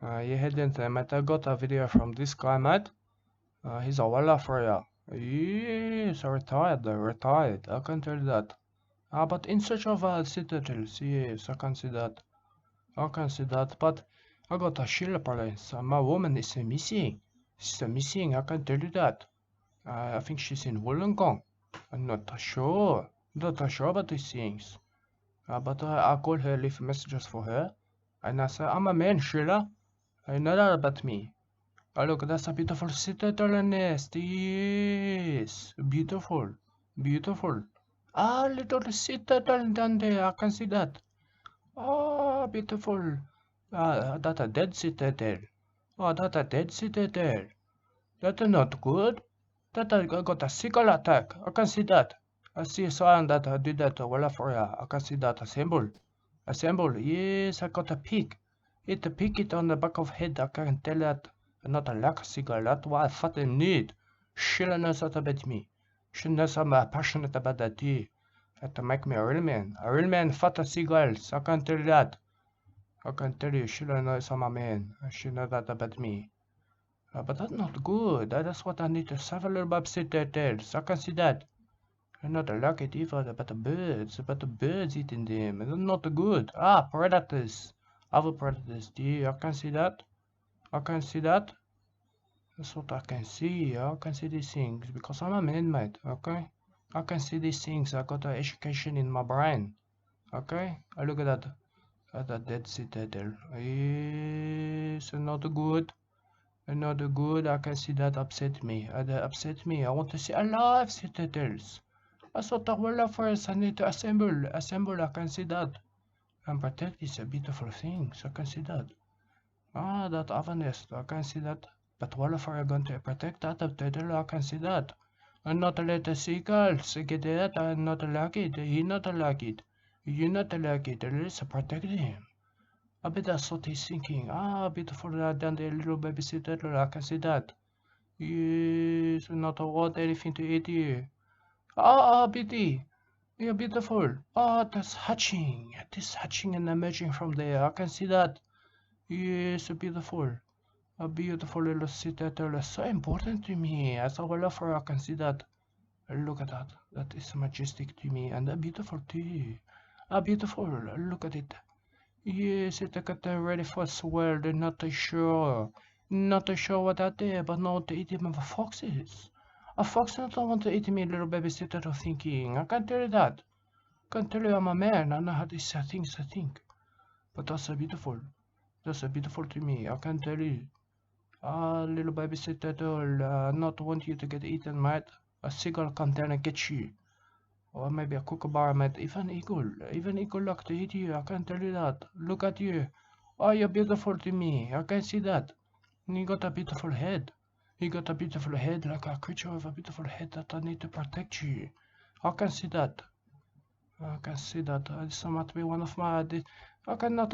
Yeah, didn't, mate. I got a video from this guy, mate. He's a walla for ya. Yes, retired. I can tell you that. But in search of citadels, yes, I can see that. But I got a shield place. My woman is missing. She's missing, I can tell you that. I think she's in Wollongong. I'm not sure. Not sure about these things. But I call her, leave messages for her. And I say, I'm a man, Sheila. I know that about me. Oh, look, that's a beautiful citadel nest. Yes, beautiful. Little citadel down there. I can see that. Oh, beautiful. That's a dead citadel. Oh, that's a dead citadel. That's not good. That I got a seagull attack. I can see that. I see someone that did that well for ya. I can see that assemble. Yes, I got a pig. It a pig it on the back of head. I can tell that. Not a lack of seagull. That's what I thought I need. She knows that about me. She knows I'm passionate about that too. That make me a real man. A real man fought a seagulls. I can tell you that. I can tell you, she knows I'm a man. She knows that about me. But that's not good. That's what I need to have a little bit citadels. I can see that. I'm not like it either about the birds eating them. It's not good. Predators. Other predators. I can see that. That's what I can see. I can see these things because I'm a man, mate. Okay? I can see these things. I got education in my brain. Okay? I look at that. At that dead citadel. It's not good. Not good. I can see that upset me. I want to see alive citadels. I thought I will first. I need to assemble. I can see that. And protect is a beautiful thing. So I can see that. That oven nest. I can see that. But what if I'm going to protect that citadel? I can see that. And not let the seagulls get that. I'm not like it. He not like it. You not like it. Let's protect him. I bet that's what he's thinking. Beautiful down there, little baby citadel. I can see that. Yes, not want anything to eat here. Beauty. Yeah, beautiful. That's hatching. It is hatching and emerging from there. I can see that. Yes, beautiful. A beautiful little citadel. So important to me. As a lover, I can see that. Look at that. That is majestic to me. And beautiful too. Beautiful. Look at it. Yes, it got ready for swell. They're not sure. Not sure what that is, but not to eat him of foxes. A fox don't want to eat me, little babysitter of thinking. I can't tell you that. Can't tell you I'm a man. I know how these things I think. But that's beautiful. That's beautiful to me. I can tell you. Little babysitter, not want you to get eaten, mate. A seagull come down and get you. Or maybe a kookaburra, mate. Even eagle like to eat you. I can tell you that. Look at you. You're beautiful to me. I can see that. And you got a beautiful head. You got a beautiful head, like a creature with a beautiful head that I need to protect you. I can see that. This might be one of my... I cannot...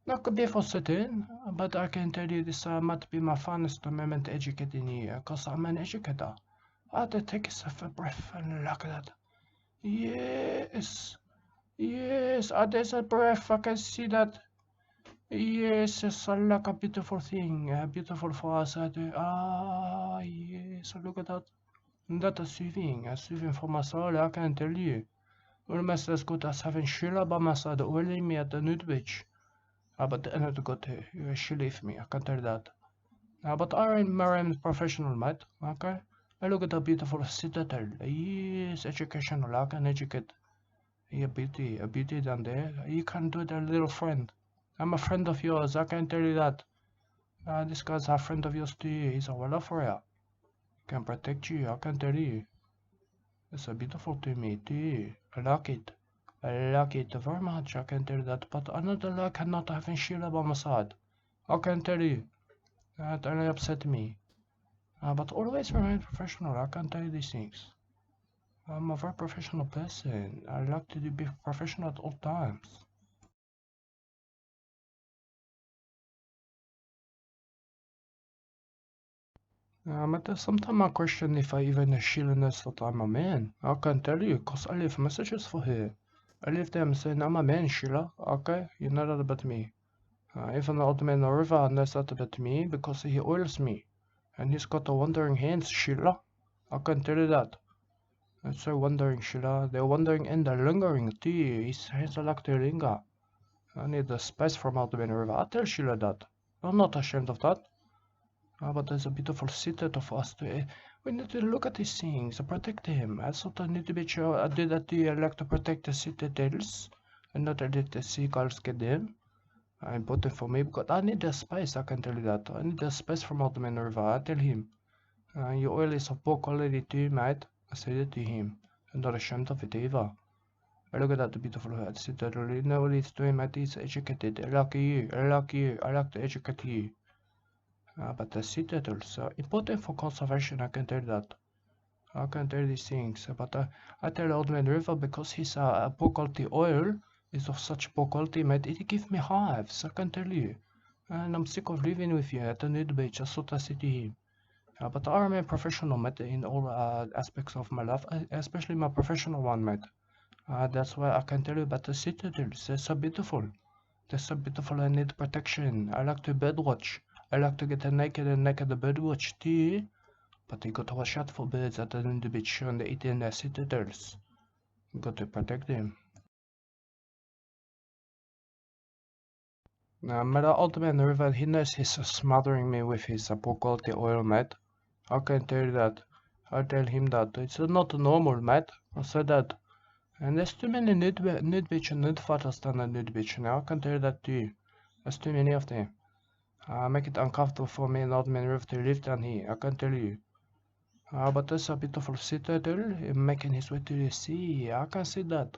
not be for certain, but I can tell you this might be my funnest moment educating you, because I'm an educator. I have to take a breath and look at that. Yes, there's a breath, I can see that. Yes, it's like a beautiful thing, beautiful for us. Yes, look at that. That is soothing for my soul, I can tell you. Almost as good as having Sheila by my side, holding me at the nude beach. But the end got she left me, I can tell that. But I'm a professional, mate, okay? I look at the beautiful citadel. Yes, educational, I can educate. A beauty down there. You can do that, little friend. I'm a friend of yours, I can tell you that. This guy's a friend of yours too. He's a well for you. He can protect you, I can tell you. It's beautiful to me too. I like it very much, I can tell you that. But another like not having Sheila by my side. I can tell you. That only upset me. But always remain professional, I can tell you these things. I'm a very professional person. I like to be professional at all times. But sometimes I question if I even Sheila knows that I'm a man. I can tell you, cause I leave messages for her. I leave them saying I'm a man, Sheila. Okay, you know that about me. Even the old man River understood that me because he oils me. And he's got a wandering hands, Sheila. I can tell you that. It's so wandering, Sheila. They're wandering and they're lingering too. His hands are like to linger. I need the space from out the river. I tell Sheila that. I'm not ashamed of that. But there's a beautiful secret of us to. We need to look at these things and protect him. I thought I need to be sure I did that too. I like to protect the citadels and not let the seagulls get in. Important for me because I need the space. I can tell you that. I need the space from out the river. I tell him. Your oil is of poor quality too, mate. I said it to him. I'm not ashamed of it either. I look at that beautiful citadel. You know what he's doing, mate? He's educated. I like you. I like you. I like to educate you. But the citadels are important for conservation, I can tell that. I can tell these things. But I tell Old Man River because his poor quality oil is of such poor quality, mate. It gives me hives, I can tell you. And I'm sick of living with you at the nude beach. That's what I say to him. But I remain professional, mate, in all aspects of my life, especially my professional one, mate. That's why I can tell you about the citadels. They're so beautiful. They're so beautiful. I need protection. I like to birdwatch. I like to get naked birdwatch too. But you got to watch out for birds at the beach and they eat in their citadels. You got to protect them. Now, my old man River, he knows he's smothering me with his poor quality oil, mate. I can tell you that. I tell him that. It's not normal, mate. I said that. And there's too many nude beach and nude photos than a nude beach now. I can tell you that too. There's too many of them. Make it uncomfortable for me and old man River to live down here. I can tell you. But there's a beautiful citadel making his way to the sea. I can see that.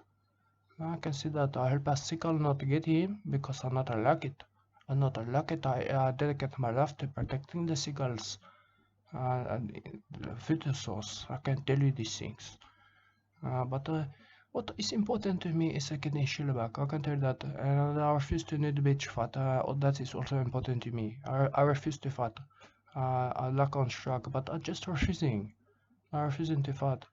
I can see that. I help a sickle not to get him because I'm not like it. I'm not like it. I dedicate my life to protecting the seagulls and food source. I can tell you these things. But what is important to me is getting Sheila back. I can tell you that. And I refuse to need the beach fat. That is also important to me. I refuse to fat. I lack on struck, but I'm just refusing. I'm refusing to fight.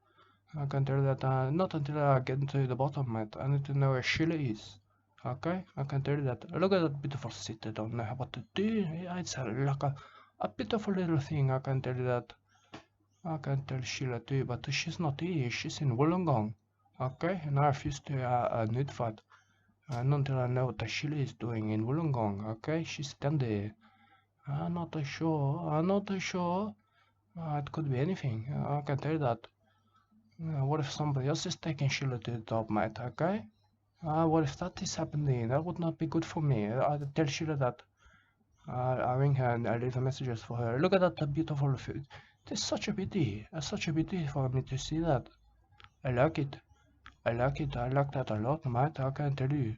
I can tell that not until I get to the bottom, mate. I need to know where Sheila is. Okay? I can tell you that. Look at that beautiful city. I don't know what to do. It's like a beautiful little thing. I can tell you that. I can tell Sheila too, but she's not here. She's in Wollongong. Okay? And I refuse to nude fight. Not until I know what Sheila is doing in Wollongong. Okay? She's down there. I'm not sure. I'm not sure. It could be anything. I can tell you that. What if somebody else is taking Sheila to the top, mate? Okay? What if that is happening? That would not be good for me. I tell Sheila that. I ring her and I leave messages for her. Look at that beautiful food. It's such a pity. It's such a pity for me to see that. I like it. I like it. I like that a lot, mate. I can tell you.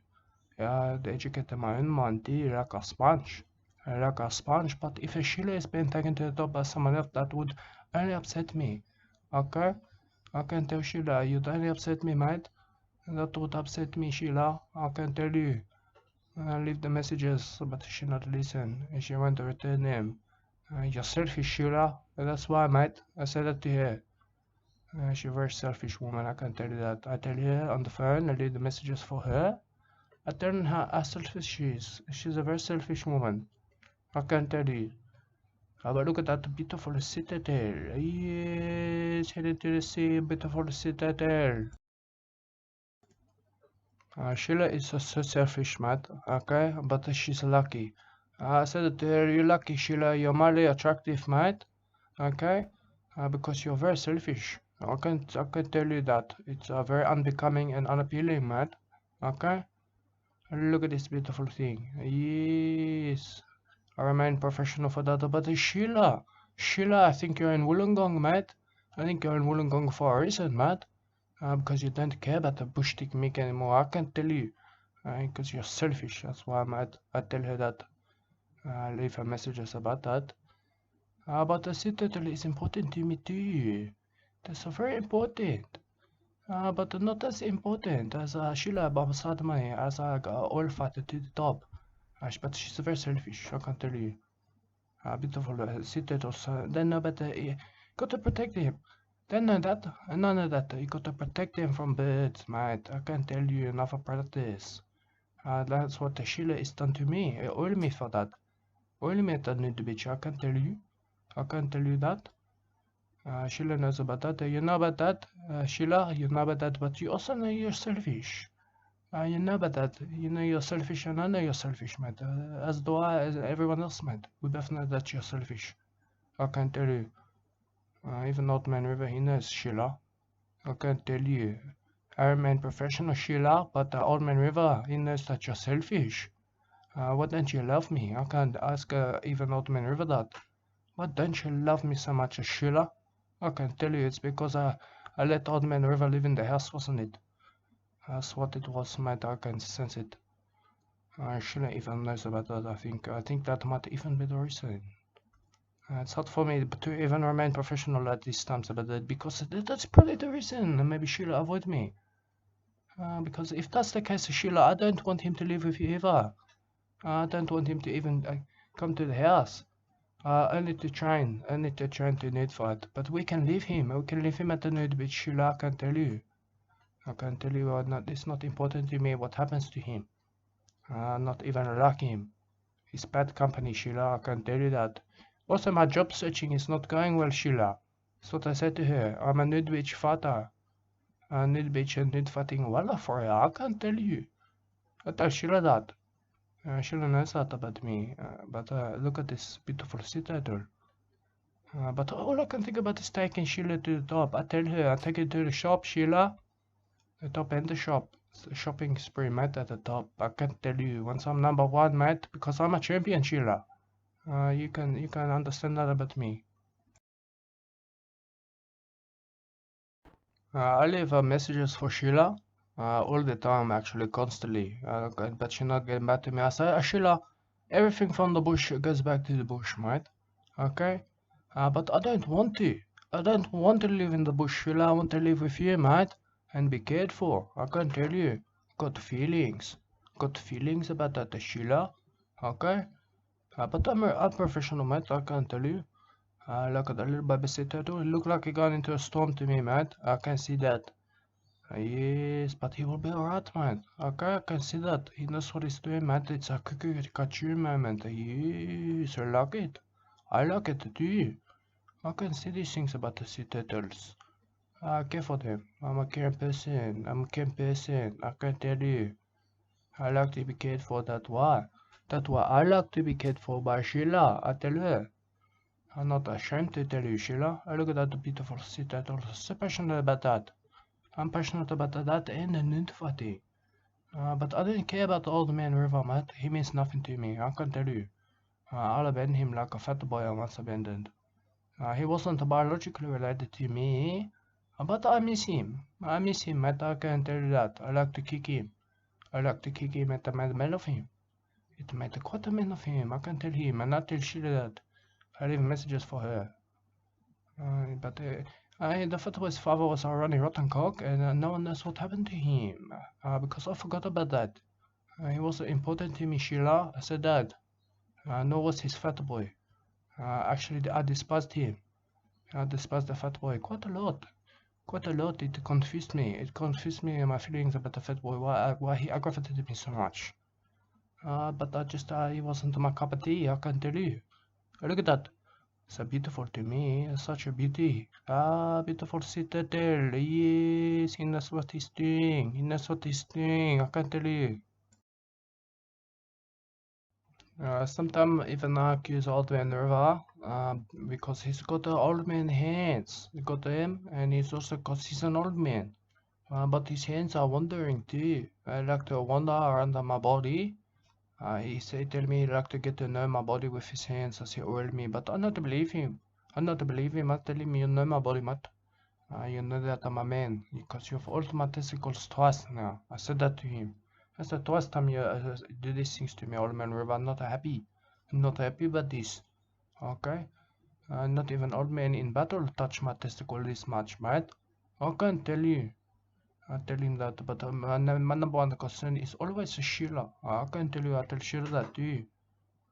Yeah, they educated my own mind too, like a sponge. I like a sponge, but if a Sheila is being taken to the top by someone else, that would only upset me. Okay? I can tell Sheila, you don't upset me, mate. That would upset me, Sheila. I can tell you. I leave the messages, but she not listen, and she want to return them. You're selfish, Sheila. That's why, mate. I said that to her. She's a very selfish woman, I can tell you that. I tell her on the phone, I leave the messages for her. I tell her how selfish she is. She's a very selfish woman. I can tell you. But look at that beautiful citadel. Yes, headed to the sea, beautiful citadel. Sheila is so selfish, Matt. Okay, but she's lucky. I said to her, you're lucky, Sheila. You're mildly attractive, mate. Okay, because you're very selfish. I can tell you that. It's very unbecoming and unappealing, mate. Okay, look at this beautiful thing. Yes, I remain professional for that. But Sheila, I think you're in Wollongong, mate. I think you're in Wollongong for a reason, mate. Because you don't care about the bush technique anymore. I can tell you. Because you're selfish. That's why I tell her that. I leave her messages about that. But the citadel is important to me too. That's very important. But not as important as Sheila Babasadmai as a oil fighter to the top. But she's very selfish, I can tell you. Beautiful citadels. Then but got to protect him. Then none of that. You got to protect them from birds, mate. I can tell you enough about this. That's what Sheila is done to me. Oil me for that. Oil me at the nude bitch. I can tell you. I can tell you that. Sheila knows about that. You know about that, Sheila. You know about that, but you also know you're selfish. You know about that. You know you're selfish, and I know you're selfish, mate. As do I, as everyone else, mate. We both know that you're selfish. I can tell you. Even Old Man River, he knows, Sheila. I can tell you. I remain professional, Sheila, but Old Man River, he knows that you're selfish. Why don't you love me? I can't ask even Old Man River that. Why don't you love me so much, Sheila? I can tell you it's because I let Old Man River live in the house, wasn't it? That's what it was, mate. I can sense it. Sheila even knows about that, I think. I think that might even be the reason. It's hard for me to even remain professional at these times about that, because that's probably the reason. Maybe Sheila avoid me. Because if that's the case, Sheila, I don't want him to live with you ever. I don't want him to even come to the house. Only to train to nude fight. But we can leave him. We can leave him at the nude beach, Sheila. I can tell you. I can tell you it's not important to me what happens to him. Not even like him. He's bad company, Sheila. I can tell you that. Also, my job searching is not going well, Sheila. That's what I said to her. I'm a nude beach fighter. A nude beach and nude fighting walla for her. I can tell you. I tell Sheila that. Sheila knows that about me. But look at this beautiful citadel. But all I can think about is taking Sheila to the top. I tell her, I take her to the shop, Sheila. The top and the shop. It's a shopping spree, mate, at the top. I can tell you, once I'm number one, mate, because I'm a champion, Sheila. You can understand that about me. I leave messages for Sheila all the time, actually, constantly. But she's not getting back to me. I say, Sheila, everything from the bush goes back to the bush, mate. Okay? But I don't want to. I don't want to live in the bush, Sheila. I want to live with you, mate, and be cared for. I can tell you. Got feelings. Got feelings about that, Sheila. Okay? But I'm a professional, mate. I can tell you. Look at the little babysitter too. It looked like he got into a storm to me, mate. I can see that. Yes, but he will be alright, man. Okay, I can see that. He knows what he's doing, man. It's a caricature moment. Yes, I like it. I like it too. I can see these things about the sea turtles. I care for them. I'm a caring person. I'm a caring person. I can tell you. I like to be cared for. That's why. That's why I like to be cared for by Sheila. I tell her. I'm not ashamed to tell you, Sheila. I look at that beautiful sea turtle. So passionate about that. I'm passionate about that and the nude fighting. But I don't care about the old man River, mate. He means nothing to me, I can tell you. I'll abandon him like a fat boy I once abandoned. He wasn't biologically related to me, but I miss him. I miss him, mate. I can tell you that. I like to kick him. I like to kick him at the man of him. It made quite a man of him, I can tell him, and I tell Sheila that. I leave messages for her. But the FATBOYS' father was a running rotten cock, and no one knows what happened to him. Because I forgot about that. He was important to me, Sheila. I said that. No was his fat boy. Actually, I despised him. I despised the fat boy quite a lot. Quite a lot. It confused me. It confused me and my feelings about the fat boy. Why he aggravated me so much. But he wasn't my cup of tea, I can tell you. Look at that. So beautiful to me, such a beauty. Beautiful citadel. Yes, he knows what he's doing. He knows what he's doing, I can tell you. Sometimes even I accuse Old Man River, because he's got the old man hands. He got them, and he's also because he's an old man. But his hands are wandering too. I like to wander around my body. Tell me he like to get to know my body with his hands as he oiled me, but I not believe him. I not believe him. I tell him you know my body, Matt. You know that I'm a man, because you've altered my testicles twice now. I said that to him. I said twice time you do these things to me, Old Man River. I'm not happy. I'm not happy about this. Okay? Not even old man in battle touch my testicle this much, mate. I can't tell you. I tell him that, but my number one concern is always Sheila. I can tell you, I tell Sheila that too.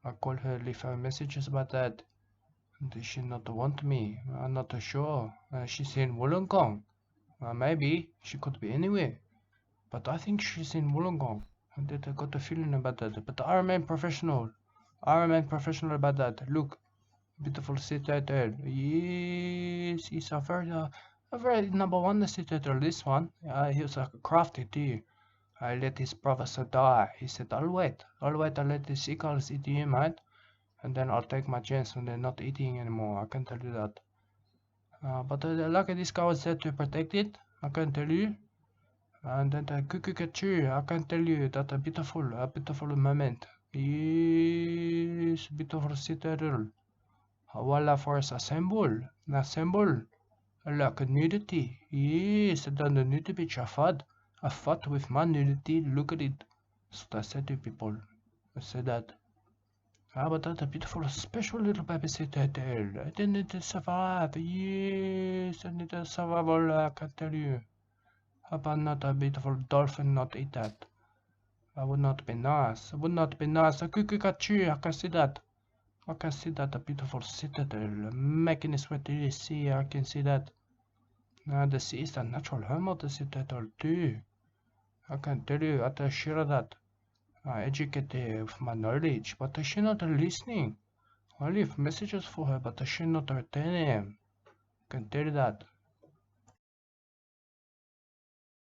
I call her, leave her messages about that. Does she not want me? I'm not sure. She's in Wollongong. Maybe she could be anywhere, but I think she's in Wollongong. And I got a feeling about that. But I remain professional. I remain professional about that. Look, beautiful citadel. Yes, it's a very number one citadel. This one. He was crafty too. I let his professor die. He said, I'll wait. I'll let the seagulls eat him, mate. And then I'll take my chance when they're not eating anymore. I can tell you that. But luckily this guy was there to protect it. I can tell you. And then the cuckoo, I can tell you that a beautiful moment. Yes, beautiful citadel. Voila for us a symbol. Like a nudity. Yes, then the nudity beach a fat with my nudity. Look at it. So I said to people. I said that. But that's a beautiful, special little baby citadel. I didn't need to survive. Yes, I need to survival, I can tell you. How about not a beautiful dolphin not eat that? I would not be nice. I would not be nice. I can see that. I can see that a beautiful citadel making its way to the sea. I can see that. Now the sea is the natural home of the citadel too. I can tell you, I share that. I educated with my knowledge, but she's not listening. I leave messages for her, but she's not returning them. I can tell you that.